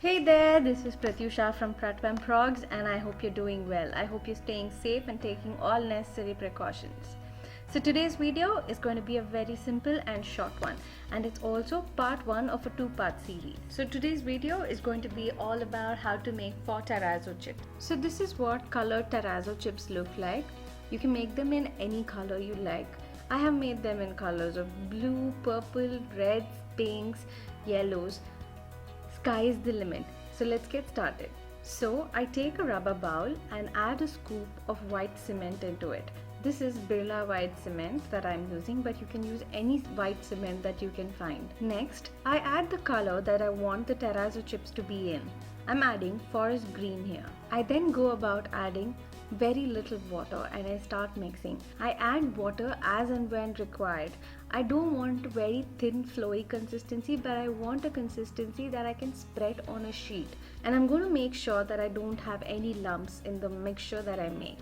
Hey there, this is Pratyusha from Progs and I hope you're doing well. I hope you're staying safe and taking all necessary precautions. So today's video is going to be a very simple and short one, and it's also part 1 of a 2-part series. So today's video is going to be all about how to make Faux Terrazzo chips. So this is what colored terrazzo chips look like. You can make them in any color you like. I have made them in colors of blue, purple, reds, pinks, yellows. Sky is the limit. So let's get started. So I take a rubber bowl and add a scoop of white cement into it. This is Birla white cement that I'm using, but you can use any white cement that you can find. Next, I add the color that I want the terrazzo chips to be in. I'm adding forest green here. I then go about adding very little water and I start mixing. I add water as and when required. I don't want very thin flowy consistency, but I want a consistency that I can spread on a sheet. And I'm going to make sure that I don't have any lumps in the mixture that I make.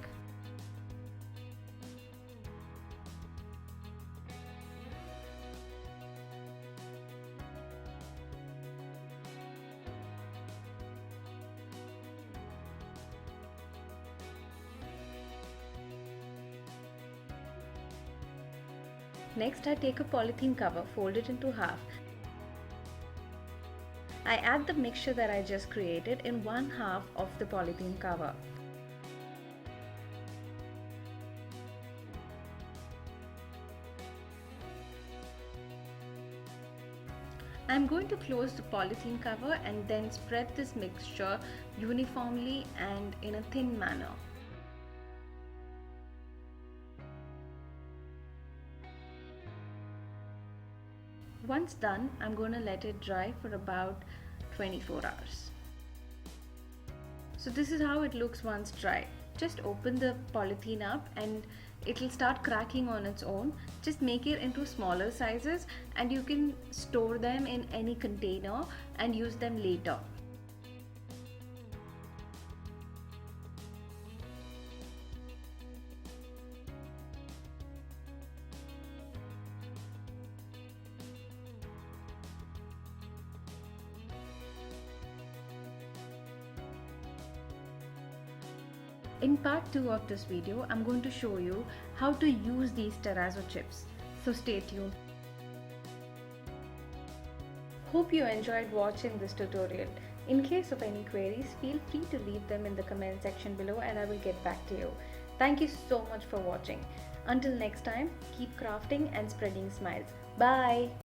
Next, I take a polythene cover, fold it into half. I add the mixture that I just created in one half of the polythene cover. I'm going to close the polythene cover and then spread this mixture uniformly and in a thin manner. Once done, I'm going to let it dry for about 24 hours. So this is how it looks once dry. Just open the polythene up and it'll start cracking on its own. Just make it into smaller sizes and you can store them in any container and use them later. In part 2 of this video, I'm going to show you how to use these terrazzo chips. So stay tuned. Hope you enjoyed watching this tutorial. In case of any queries, feel free to leave them in the comment section below and I will get back to you. Thank you so much for watching. Until next time, keep crafting and spreading smiles. Bye!